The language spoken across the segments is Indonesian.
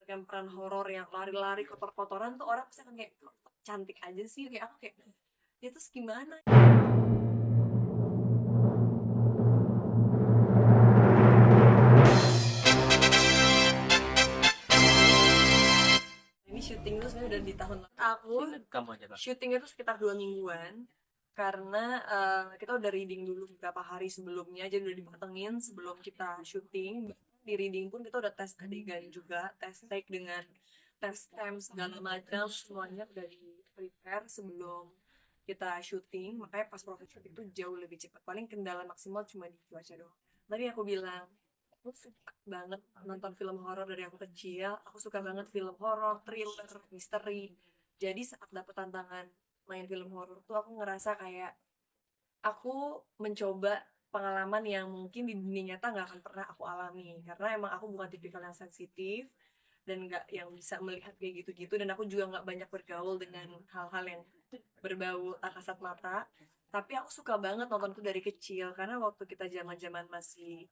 mendapatkan peran horor yang lari-lari kotor-kotoran tuh orang pasti akan kayak "Kok cantik aja sih," kayak aku kayak ya terus gimana. Ini syuting itu sebenarnya udah di tahun lalu. Aku Kamu aja kak. syuting itu sekitar 2 mingguan karena kita udah reading dulu beberapa hari sebelumnya, jadi udah dimatengin sebelum kita syuting. Di reading pun kita udah tes adegan juga, tes take dengan tes time segala macam, semuanya udah di prepare sebelum kita syuting. Makanya pas proses syuting itu jauh lebih cepat, paling kendala maksimal cuma di cuaca doang. Tadi aku bilang aku suka banget nonton film horor dari aku kecil. Aku suka banget film horor, thriller, misteri. Jadi saat dapet tantangan main film horor tuh aku ngerasa kayak aku mencoba pengalaman yang mungkin di dunia nyata nggak akan pernah aku alami, karena emang aku bukan tipikal yang sensitif dan nggak yang bisa melihat kayak gitu-gitu, dan aku juga nggak banyak bergaul dengan hal-hal yang berbau kasat mata. Tapi aku suka banget nonton itu dari kecil, karena waktu kita zaman-zaman masih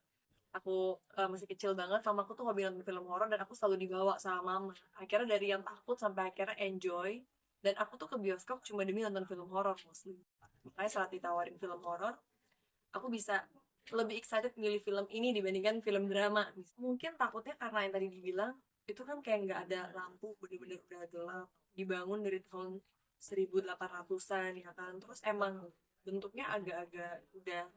aku masih kecil banget, mamaku tuh hobi nonton film horor dan aku selalu dibawa sama mama. Akhirnya dari yang takut sampai akhirnya enjoy, dan aku tuh ke bioskop cuma demi nonton film horor mostly. Makanya saat ditawarin film horor, aku bisa lebih excited milih film ini dibandingkan film drama. Mungkin takutnya karena yang tadi dibilang itu kan kayak nggak ada lampu, bener-bener udah gelap, dibangun dari tahun 1800-an ya kan, terus emang bentuknya agak-agak udah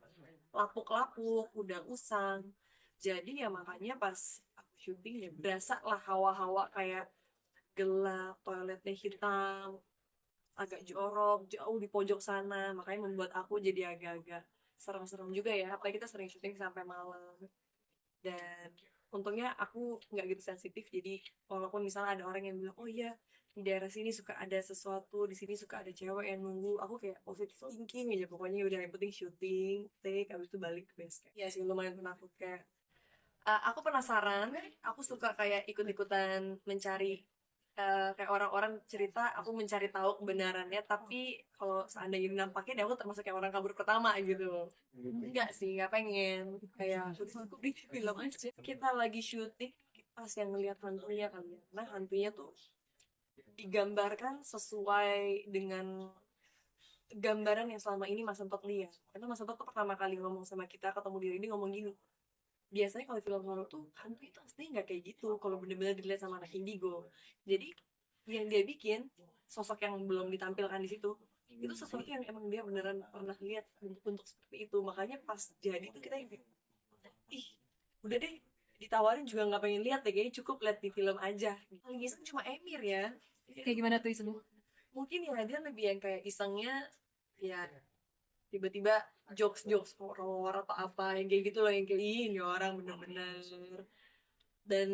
lapuk-lapuk, udah usang. Jadi ya makanya pas aku syuting ya berasa lah hawa-hawa kayak gelap, toiletnya hitam, agak jorok, jauh di pojok sana. Makanya membuat aku jadi agak-agak serem-serem juga ya. Apalagi kita sering syuting sampai malam. Dan untungnya aku nggak gitu sensitif. Jadi walaupun misalnya ada orang yang bilang, oh iya di daerah sini suka ada sesuatu, di sini suka ada cewek yang nunggu, aku kayak positive thinking aja pokoknya, udah yang penting syuting, take, habis itu balik ke base camp. Ya sih lumayan penakut kayak aku penasaran, aku suka kayak ikut-ikutan mencari kayak orang-orang cerita, aku mencari tahu kebenarannya, tapi kalau seandainya nampaknya dia aku termasuk kayak orang kabur pertama gitu. Enggak sih, nggak pengen, kayak udah cukup di film aja. Kita lagi syuting pas yang ngeliat hantunya kan ya, nah hantunya tuh digambarkan sesuai dengan gambaran yang selama ini Mas Entot lihat. Karena Mas Entot tuh pertama kali ngomong sama kita ketemu diri ini ngomong gini, biasanya kalau film horor tuh hantu itu aslinya nggak kayak gitu kalau bener-bener dilihat sama anak indigo. Jadi yang dia bikin sosok yang belum ditampilkan di situ itu sesuatu yang emang dia beneran pernah lihat untuk seperti itu. Makanya pas jadi itu kita yang kayak, ih udah deh, ditawarin juga nggak pengen lihat deh, kayaknya cukup lihat di film aja. Paling iseng cuma Emir ya. Kayak gimana tuh iseng? Mungkin ya dia lebih yang kayak isengnya ya tiba-tiba jokes-jokes horor atau apa yang kayak gitu loh, yang kayak ini orang bener-bener. Dan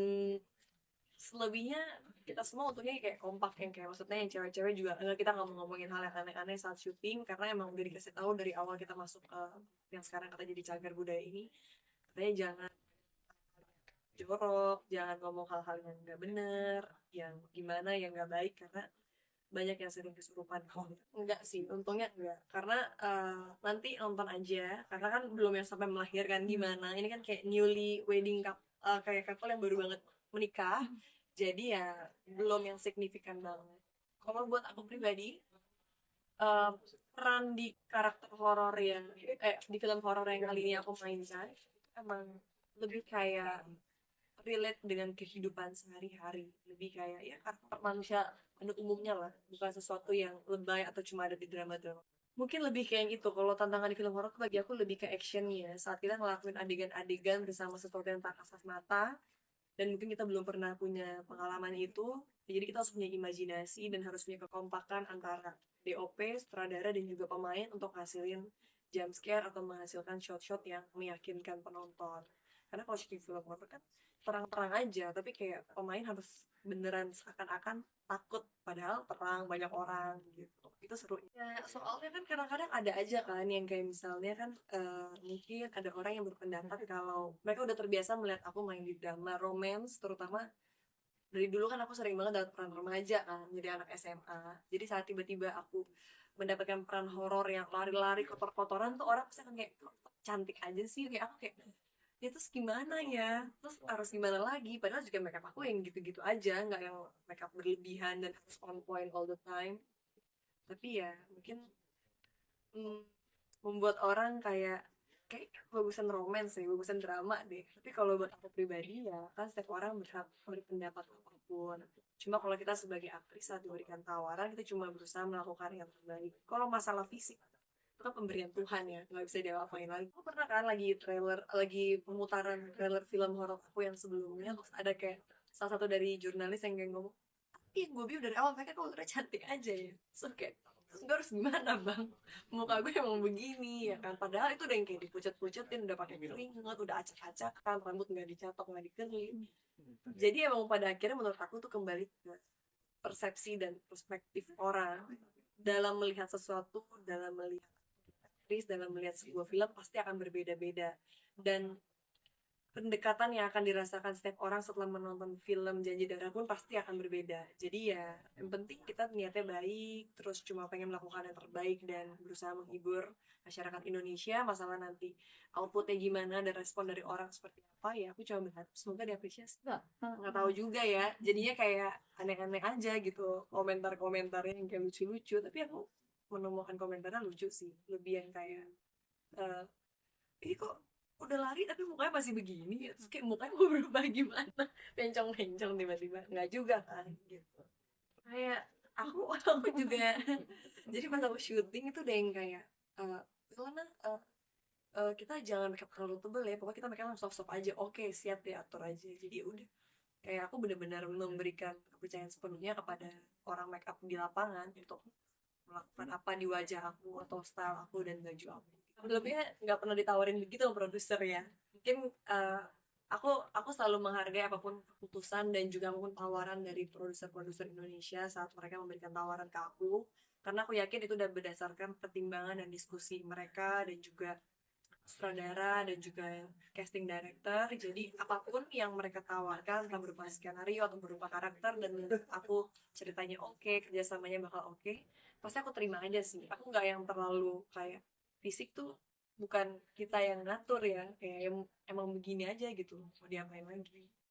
selebihnya kita semua untungnya kayak kompak, yang kayak maksudnya yang cewek-cewek juga enggak, kita nggak mau ngomongin hal yang aneh-aneh saat syuting karena emang udah dikasih tahu dari awal kita masuk ke yang sekarang kata jadi cagar budaya ini, katanya jangan jorok, jangan ngomong hal-hal yang nggak bener, yang gimana yang nggak baik, karena banyak yang sering kesurupan. Oh, enggak sih, untungnya enggak. Karena nanti nonton aja, karena kan belum yang sampai melahirkan gimana. Ini kan kayak newly wedding kayak couple yang baru banget menikah. Jadi ya belum yang signifikan banget. Kalau buat aku pribadi, eh, peran di karakter horor yang di film horor yang kali ini aku mainkan emang lebih kayak relate dengan kehidupan sehari-hari, lebih kayak ya karakter manusia pada umumnya lah, bukan sesuatu yang lebay atau cuma ada di drama-drama. Mungkin lebih kayak gitu. Kalau tantangan di film horor tuh bagi aku lebih ke actionnya, saat kita ngelakuin adegan-adegan bersama sesuatu yang tak kasat mata, dan mungkin kita belum pernah punya pengalaman itu, jadi kita harus punya imajinasi dan harus punya kekompakan antara DOP, sutradara, dan juga pemain untuk hasilin jump scare atau menghasilkan shot-shot yang meyakinkan penonton. Karena kalau syuting film horor kan terang-terang aja, tapi kayak pemain harus beneran seakan-akan takut padahal terang banyak orang gitu. Itu seru ya, soalnya kan kadang-kadang ada aja kan yang kayak misalnya kan mungkin ada orang yang berpendapat kalau mereka udah terbiasa melihat aku main di drama romance, terutama dari dulu kan aku sering banget dapat peran remaja kan, jadi anak SMA. Jadi saat tiba-tiba aku mendapatkan peran horor yang lari-lari kotor-kotoran tuh orang pasti akan kayak "Kok cantik aja sih," kayak aku kayak ya terus gimana ya, terus harus gimana lagi, padahal juga makeup aku yang gitu-gitu aja, nggak yang makeup berlebihan dan harus on point all the time. Tapi ya mungkin mm, membuat orang kayak bagusan romance sih, bagusan drama deh. Tapi kalau buat aku pribadi ya kan setiap orang berhak berpendapat apapun. Cuma kalau kita sebagai aktris saat diberikan tawaran, kita cuma berusaha melakukan yang terbaik. Kalau masalah fisik itu kan pemberian Tuhan ya, nggak bisa diapa-apain lagi. Aku pernah kan lagi pemutaran trailer film horor aku yang sebelumnya, terus ada kayak salah satu dari jurnalis yang kayak ngomong, tapi yang gue bilang dari awal mereka kalau udah cantik aja ya. So kayak, terus gue harus gimana bang, muka gue emang begini ya kan, padahal itu udah yang kayak dipucet-pucetin, udah pakai keringat, udah acak-acakan, rambut nggak dicatok, nggak dikerin. Jadi emang pada akhirnya menurut aku tuh kembali ke persepsi dan perspektif orang dalam melihat sesuatu, dalam melihat aktris, dalam melihat sebuah film pasti akan berbeda-beda. Dan pendekatan yang akan dirasakan setiap orang setelah menonton film Janji Darah pun pasti akan berbeda. Jadi ya, yang penting kita niatnya baik, terus cuma pengen melakukan yang terbaik dan berusaha menghibur masyarakat Indonesia. Masalah nanti outputnya gimana dan respon dari orang seperti apa, ya aku cuma berharap semoga diapresiasi. Nggak tahu juga ya, jadinya kayak aneh-aneh aja gitu komentar-komentarnya yang kayak lucu-lucu. Tapi aku menemukan komentarnya lucu sih, lebih yang kayak eh, ini kok udah lari tapi mukanya masih begini ya, terus kayak mukanya mau berubah gimana, pencong-pencong tiba-tiba, nggak juga kan gitu. Kayak aku juga jadi pas aku syuting itu udah yang kayak soalnya kita jangan makeup terlalu tebel ya, pokoknya kita makeup soft-soft aja, oke siap diatur aja. Jadi udah kayak aku benar-benar memberikan kepercayaan sepenuhnya kepada orang makeup di lapangan untuk melakukan apa di wajah aku atau style aku dan baju aku. Sebelumnya nggak pernah ditawarin begitu sama produser ya. Mungkin aku selalu menghargai apapun keputusan dan juga apapun tawaran dari produser-produser Indonesia saat mereka memberikan tawaran ke aku, karena aku yakin itu udah berdasarkan pertimbangan dan diskusi mereka dan juga sutradara dan juga casting director. Jadi apapun yang mereka tawarkan, entah berupa skenario atau berupa karakter, dan menurut aku ceritanya oke, kerjasamanya bakal oke, pasti aku terima aja sih. Aku nggak yang terlalu kayak fisik tuh bukan kita yang ngatur ya, kayak emang begini aja gitu, mau diapain lagi.